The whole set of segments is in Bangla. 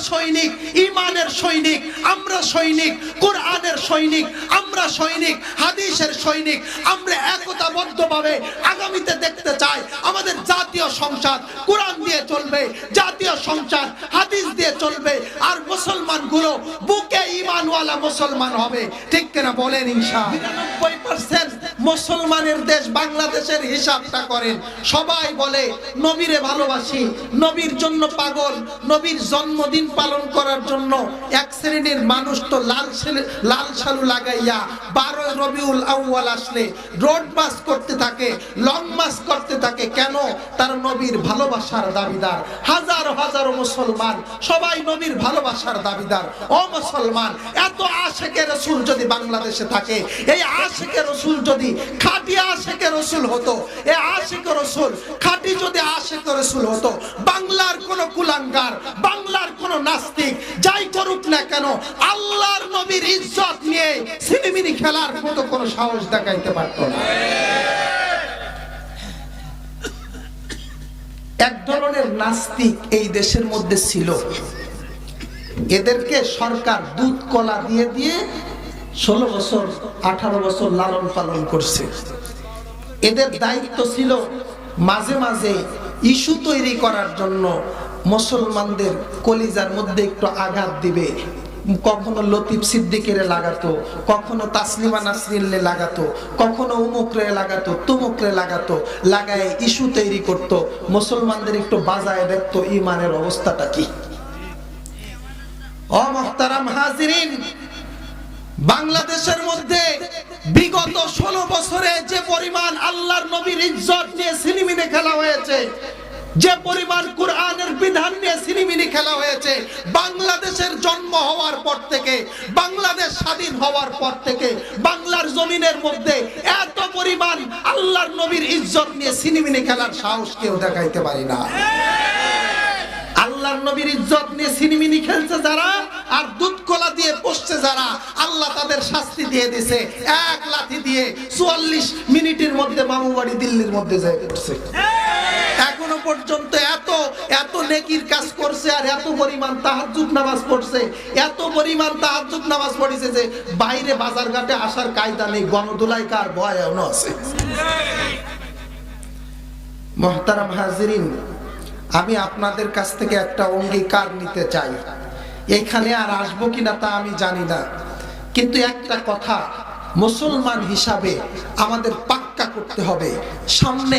সৈনিক, ঈমানের সৈনিক, আমরা সৈনিক, কোরআনের সৈনিক, আমরা সৈনিক, হাদিসের সৈনিক। আমরা একতাবদ্ধভাবে আগামীতে দেখতে চাই আমাদের জাতীয় সংসদ কোরআন দিয়ে চলবে, জাতীয় সংসদ হাদিস দিয়ে চলবে, আর মুসলমানগুলো বুকে ঈমানওয়ালা মুসলমান হবে। ঠিক কিনা বলেন? ইনশাআল্লাহ 99% মুসলমানের দেশ বাংলাদেশের হিসাবটা করেন, সবাই বলে নবীরে ভালোবাসি, নবীর জন্য পাগল, নবীর জন্মদিন পালন করার জন্য এক শ্রেণীর মানুষ তো লাল শালু লাগাইয়া 12 রবিউল আউয়াল আসলে রোড মাস করতে থাকে, লং মাস করতে থাকে। কেন? তার নবীর ভালোবাসার দাবিদার। হাজারো হাজারো মুসলমান সবাই নবীর ভালোবাসার দাবিদার। ও মুসলমান, এত আশিকে রাসূল যদি বাংলাদেশে থাকে, এই আশিকে রাসূল যদি খাঁটি আশিকে রাসূল হতো, এই আশিকে রাসূল খাঁটি যদি আশিকে রাসূল হতো, বাংলার কোন কুলাঙ্গার, বাংলার কোন নাস্তিক যাই করুক না কেন, আল্লাহর নবীর ইজ্জত নিয়ে সিনেমিনি খেলার মতো কোন সাহস দেখাইতে পারতো না। এক ধরনের নাস্তিক এই দেশের মধ্যে ছিল, এদেরকে সরকার দুধ কলা দিয়ে দিয়ে 16 বছর 18 বছর লালন পালন করছে। এদের দায়িত্ব ছিল মাঝে মাঝে ইস্যু তৈরি করার জন্য মুসলমানদের কলিজার মধ্যে একটু আঘাত দিবে। কখনো লতিফ সিদ্দিকের লাগাতো, কখনো তাসলিমা নাসরিনলে লাগাতো, কখনো উমুকরে লাগাতো, তুমুকরে লাগাতো, লাগায় ইস্যু তৈরি করত, মুসলমানদের একটু বাজায় দেখতো ইমানের অবস্থাটা কি। ও মুহতারাম হাজিরিন, বাংলাদেশের মধ্যে বিগত 16 বছরে যে পরিমাণ আল্লাহর নবীর ইজ্জত নিয়ে সিনেমিনে খেলা হয়েছে, যে পরিমাণ কোরআনের বিধান নিয়ে সিনেমিনি খেলা হয়েছে, বাংলাদেশের জন্ম হওয়ার পর থেকে, বাংলাদেশ স্বাধীন হওয়ার পর থেকে বাংলার জমিনের মধ্যে এত পরিমাণ আল্লাহর নবীর ইজ্জত নিয়ে সিনেমিনি খেলার সাহস কেউ দেখাইতে পারি না। আল্লাহর নবীর ইজ্জত নিয়ে সিনেমিনি খেলছে যারা, আর দুধ কলা দিয়ে পোষছে যারা, আল্লাহ তাদের শাস্তি দিয়ে দিয়েছে। এক লাথি দিয়ে 44 মিনিটের মধ্যে মামুবাড়ি দিল্লির মধ্যে যায় পড়ছে। এখনো পর্যন্ত এত এত নেকির কাজ করছে, আর এত পরিমাণ তাহাজ্জুদ নামাজ পড়ছে, এত পরিমাণ তাহাজ্জুদ নামাজ পড়িছে যে বাইরে বাজার ঘাটে আসার কায়দা নেই, গণদোলাই কার ভয় এখনো আছে। মুহতারাম হাজিরিন, আমি আপনাদের কাছ থেকে একটা অঙ্গীকার নিতে চাই। এখানে আর আসবো কিনা তা আমি জানি না, কিন্তু একটা কথা মুসলমান হিসাবে আমাদের পাক্কা করতে হবে, সামনে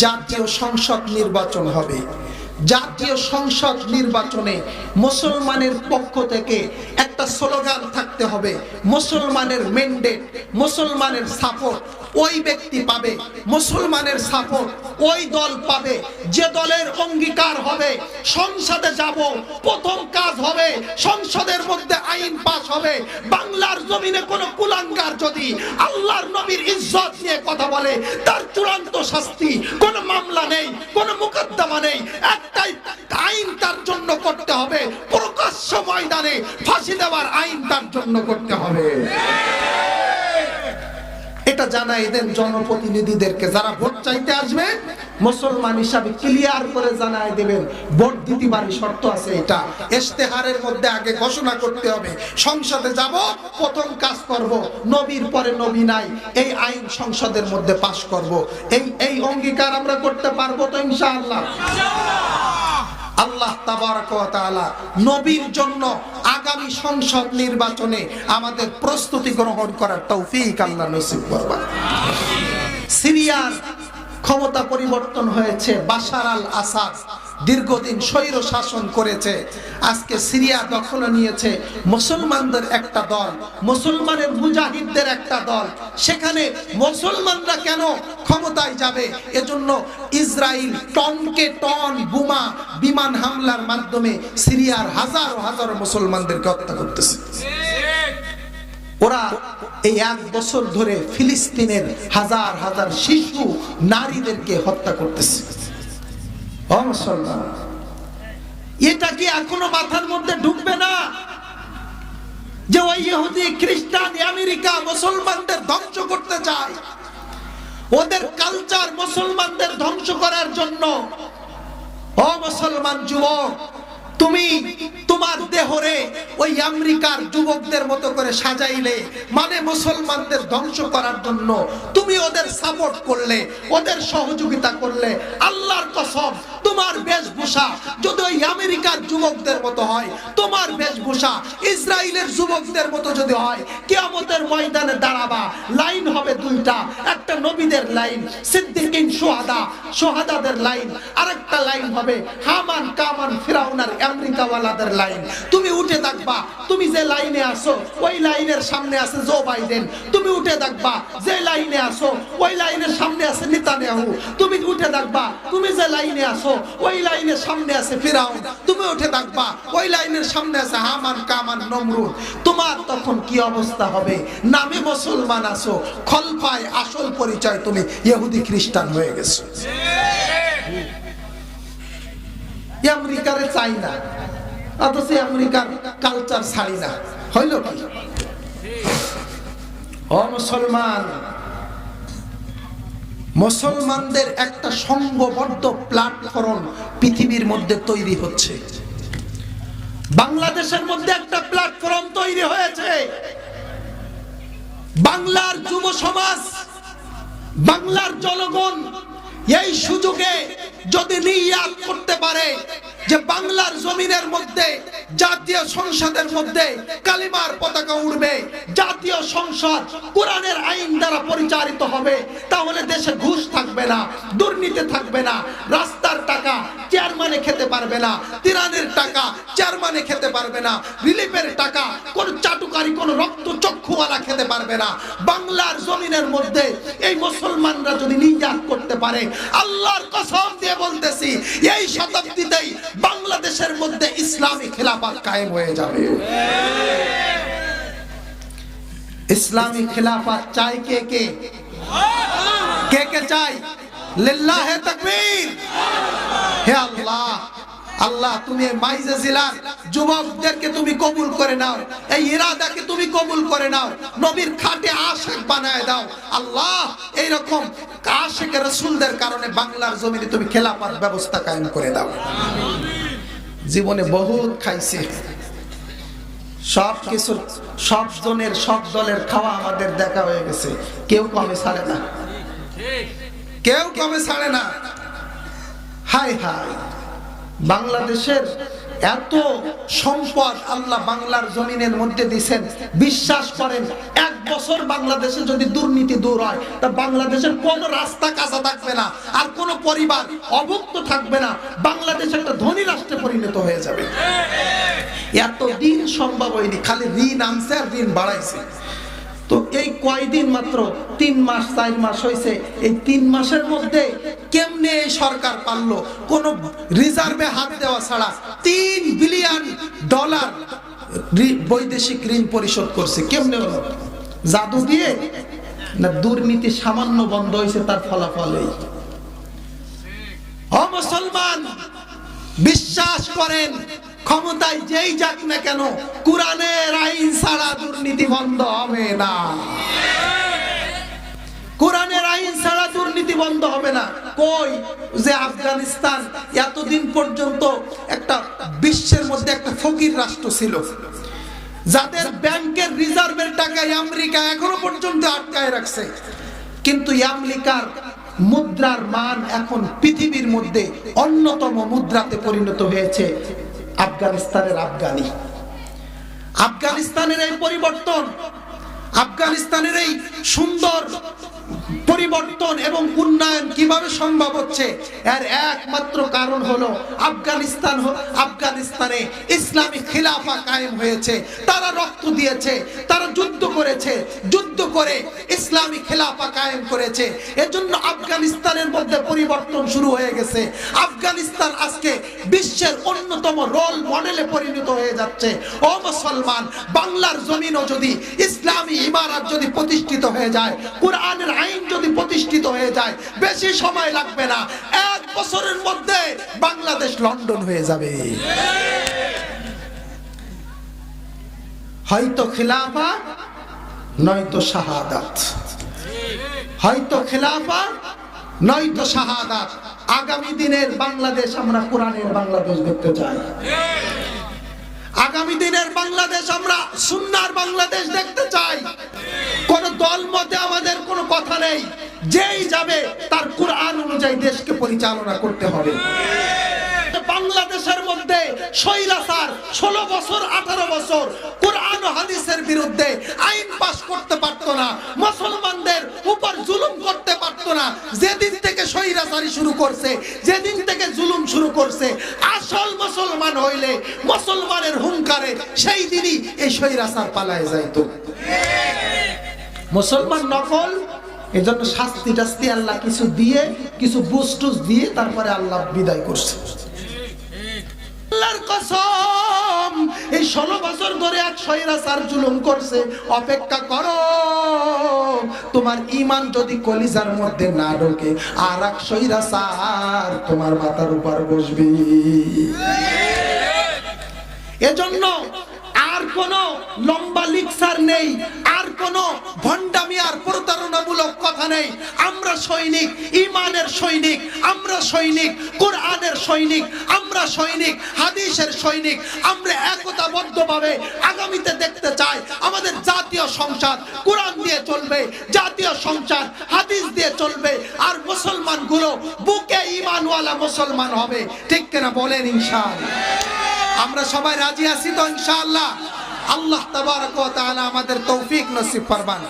জাতীয় সংসদ নির্বাচন হবে। জাতীয় সংসদ নির্বাচনে মুসলমানের পক্ষ থেকে একটা স্লোগান থাকতে হবে, মুসলমানের ম্যান্ডেট, মুসলমানের সাপোর্ট ওই ব্যক্তি পাবে, মুসলমানের সাপোর্ট ওই দল পাবে যে দলের অঙ্গীকার হবে সংসদে যাব, প্রথম কাজ হবে সংসদের মধ্যে আইন পাস হবে। বাংলার জমিনে কোনো কুলাঙ্গার যদি আল্লাহর নবীর ইজ্জত নিয়ে কথা বলে, তার চূড়ান্ত শাস্তি, কোনো মামলা নেই, কোনো মুকদ্দমা নেই, একটাই আইন তার জন্য করতে হবে, প্রকাশ্য ময়দানে ফাঁসি দেওয়ার আইন তার জন্য করতে হবে। এটা জানাই দেন জনপ্রতিনিধিদেরকে, যারা ভোট চাইতে আসবে মুসলমান হিসাবে ক্লিয়ার করে জানাই দেবেন ভোট দিতে পারি, শর্ত আছে এটা। ইশতেহারের মধ্যে আগে ঘোষণা করতে হবে সংসদে যাব, প্রথম কাজ করব নবীর পরে নবী নাই, এই আইন সংসদের মধ্যে পাশ করব। এই অঙ্গীকার আমরা করতে পারবো তো ইনশাআল্লাহ? আল্লাহ তাবারক ওয়া তাআলা নবীর জন্য আগামী সংসদ নির্বাচনে আমাদের প্রস্তুতি গ্রহণ করার তৌফিক আল্লাহ নসিব করবেন। সিরিয়ার ক্ষমতা পরিবর্তন হয়েছে, বাশার আল আসাদ দীর্ঘদিন স্বৈর শাসন করেছে, আজকে সিরিয়া দখল নিয়েছে মুসলমানদের একটা দল, মুসলমানের মুজাহিদদের একটা দল। সেখানে মুসলমানরা কেন ক্ষমতায় যাবে? এজন্য ইসরায়েল টনকে টন বোমা বিমান হামলার মাধ্যমে সিরিয়ার হাজারো হাজারো মুসলমানদেরকে হত্যা করতেছে। ওরা এই 1 বছর ধরে ফিলিস্তিনের হাজার হাজার শিশু নারীদেরকে হত্যা করতেছে। মুসলমান, এটা কি এখনো মাথার মধ্যে ঢুকবে না যে ওই ইহুদি খ্রিস্টান আমেরিকা মুসলমানদের ধ্বংস করতে চায়, ওদের কালচার মুসলমানদের ধ্বংস করার জন্য? ও মুসলমান যুবক, তুমি তোমার তোমার দেহরে ওই আমেরিকার যুবকদের মতো করে সাজাইলে, মানে মুসলমানদের ধ্বংস করার জন্য তুমি ওদের সাপোর্ট করলে, ওদের সহযোগিতা করলে, আল্লাহর কসম তোমার বেশভূষা যদি ওই আমেরিকার যুবকদের মতো হয়, তোমার বেশভূষা ইসরায়েলের যুবকদের মতো যদি হয়, কিয়ামতের ময়দানে দাঁড়াবা, লাইন হবে দুইটা, একটা নবীদের লাইন, সিদ্দিকিন সোহাদাদের লাইন, আরেকটা লাইন হবে হামান কামান ফিরাউনার আমেরিকাওয়ালাদের লাইন। তুমি উঠে দেখবা, তুমি যে লাইনে আসো ওই লাইনের সামনে আছে জো বাইডেন, তুমি উঠে দেখবা যে লাইনে আসো ওই লাইনের সামনে আছে নেতানিয়াহু, তুমি উঠে দেখবা তুমি যে লাইনে আসো ওই লাইনের সামনে আছে ফিরাউন, তুমি উঠে দেখবা ওই লাইনের সামনে আছে হামান কামান নমরুদ। তোমার তখন কি অবস্থা হবে? নামে মুসলমান আছো, খলফায় আসল পরিচয় তুমি ইহুদি খ্রিস্টান হয়ে গেছো। আমেরিকারে চাই না, অথচ আমেরিকার কালচার ছাড়ি না, হইল কি? ও মুসলমান, মুসলমানদের একটা সংঘবদ্ধ প্ল্যাটফর্ম পৃথিবীর মধ্যে তৈরি হচ্ছে। বাংলাদেশের মধ্যে একটা প্ল্যাটফর্ম তৈরি হয়েছে। বাংলার যুব সমাজ, বাংলার জনগণ এই সুযোগে যদি নিয়াত করতে পারে যে বাংলার জমিনের মধ্যে জাতীয় সংসদের মধ্যে কালিমার পতাকা উড়বে, জাতীয় সংসদ কোরআনের আইন দ্বারা পরিচালিত হবে, তাহলে দেশে ঘুষ থাকবে না, দুর্নীতি থাকবে না, রাস্তার টাকা চেয়ারম্যানে খেতে পারবে না, তিরানের টাকা চেয়ারম্যানে খেতে পারবে না, রিলিফের টাকা কোন চাটুকারী কোন রক্তচক্ষুওয়ালা খেতে পারবে না। বাংলার জমিনের মধ্যে এই মুসলমানরা যদি নিয়াত করতে পারে, আল্লাহর কসম দিয়ে বলতেছি এই শতাব্দীতেই বাংলাদেশের মধ্যে ইসলামী খেলাফত কায়েম হয়ে যাবে। ইসলামী খেলাফত চাই কে কে? কে কে চাই? লিল্লাহে তাকবীর। হে আল্লাহ, আল্লাহ তুমি মাইজে জেলার যুবকদেরকে তুমি কবুল করে নাও, এই ইরাদাকে তুমি কবুল করে নাও, নবীর খাটে আশিক বানায় দাও আল্লাহ। এইরকম আশিক রাসূলদের কারণে বাংলার জমিনে তুমি খেলাফত ব্যবস্থা কায়েম করে দাও। জীবনে বহুত খাইছে, সব কিছু সব জনের সব দলের খাওয়া আমাদের দেখা হয়ে গেছে, কেউ কমে ছাড়ে না, কেউ কমে ছাড়ে না। হায় হায়, বাংলাদেশের এত সম্পদ আল্লাহ বাংলার জমিনের মধ্যে দিয়েছেন। বিশ্বাস করেন, এক বছর বাংলাদেশে যদি দুর্নীতি দূর হয়, তা বাংলাদেশের কোন রাস্তা কাঁচা থাকবে না, আর কোন পরিবার অভুক্ত থাকবে না, বাংলাদেশ একটা ধনী রাষ্ট্রে পরিণত হয়ে যাবে। এতদিন সম্ভব হয়নি, খালি ঋণ আনছে আর ঋণ বাড়াইছে। তো এই কয়দিন মাত্র 3 মাস 4 মাস হয়েছে, এই 3 মাসের মধ্যে কেমনে এই সরকার পারলো কোন রিজার্ভে হাত দেওয়া ছাড়া $3 বিলিয়ন বৈদেশিক ঋণ পরিশোধ করছে? কেমনে হলো? জাদু দিয়ে না দুর্নীতি সামান্য বন্ধ হয়েছে, তার ফলাফল এই। ও মুসলমান, বিশ্বাস করেন, ক্ষমতায় যেই যাক না কেন, কোরআনের আইন ছাড়া দুর্নীতি বন্ধ হবে না। কোরআনের আইন ছাড়া দুর্নীতি বন্ধ হবে না। কই যে আফগানিস্তান এতদিন পর্যন্ত একটা বিশ্বের মধ্যে একটা ফকির রাষ্ট্র ছিল, যাদের ব্যাংকের রিজার্ভের টাকা আমেরিকা এখনো পর্যন্ত আটকায় রাখছে, কিন্তু আমেরিকার মুদ্রার মান এখন পৃথিবীর মধ্যে অন্যতম মুদ্রাতে পরিণত হয়েছে আফগানিস্তানের আফগানি। আফগানিস্তানের এই পরিবর্তন, আফগানিস্তানের এই সুন্দর পরিবর্তন এবং উন্নয়ন কিভাবে সম্ভব হচ্ছে? এর একমাত্র কারণ হলো আফগানিস্তানে ইসলামী খিলাফা কায়েম হয়েছে। তারা রক্ত দিয়েছে, তারা যুদ্ধ করেছে, যুদ্ধ করে ইসলামী খিলাফা কায়েম করেছে। এজন্য আফগানিস্তানের মধ্যে পরিবর্তন শুরু হয়ে গেছে। আফগানিস্তান আজকে বিশ্বের অন্যতম রোল মডেলে পরিণত হয়ে যাচ্ছে। ও মুসলমান, বাংলার জমিনও যদি ইসলামী ইমারত যদি প্রতিষ্ঠিত হয়ে যায়, কোরআনের আইন যদি প্রতিষ্ঠিত হয়ে যায়, বেশি সময় লাগবে না, 1 বছরের মধ্যে বাংলাদেশ লন্ডন হয়ে যাবে। হয়তো খিলাফা নয়তো শাহাদাত, হয়তো খিলাফা নয়তো শাহাদাত। আগামী দিনের বাংলাদেশ আমরা কোরআনের বাংলাদেশ দেখতে চাই। দিনের বাংলাদেশ, আমরা সুন্নাহর বাংলাদেশ দেখতে চাই। কোন দল মতে আমাদের কোনো কথা নেই, যেই যাবে তার কোরআন অনুযায়ী দেশকে পরিচালনা করতে হবে। বাংলাদেশের মধ্যে স্বৈরাচার 16 বছর 18 বছর কোরআন ও হাদিসের বিরুদ্ধে আইন পাস করতে পারতো না, মুসলমানদের উপর জুলুম করতে পারতো না। যেদিন থেকে স্বৈরাচারী শুরু করছে, যেদিন থেকে জুলুম শুরু করছে, আসল মুসলমান হইলে মুসলমানের হুঙ্কারে সেই দিনই এই স্বৈরাচার পালায় যাইতো। মুসলমান নকল, এজন্য শাস্তি টাস্তি আল্লাহ কিছু দিয়ে, কিছু বুস্টুস দিয়ে তারপরে আল্লাহ বিদায় করছে। আল্লাহর কসম, এই 16 বছর ধরে এক স্বৈরাচার জুলুম করছে। অপেক্ষা করো, তোমার ঈমান যদি কলিজার মধ্যে না ঢোকে, আর এক স্বৈরাচার তোমার মাথার উপর বসবে। এজন্য আর কোন লম্বা লিকসার নেই, আর কোন ভণ্ডামি আর প্রতারণামূলক কথা নেই। আমরা সৈনিক, ঈমানের সৈনিক, আমরা সৈনিক, কোরআনের সৈনিক, আমরা সৈনিক, হাদিসের সৈনিক। আমরা একতাবদ্ধভাবে আগামীতে দেখতে চাই আমাদের জাতীয় সংসদ কোরআন দিয়ে চলবে, জাতীয় সংসদ হাদিস দিয়ে চলবে, আর মুসলমানগুলো বুকে ঈমানওয়ালা মুসলমান হবে। ঠিক কিনা বলেন? ইনশাআল্লাহ আমরা সবাই রাজি আছি তো? ইনশাআল্লাহ আল্লাহ তাবারক ওয়া তাআলা আমাদের তৌফিক নসিব ফরমান।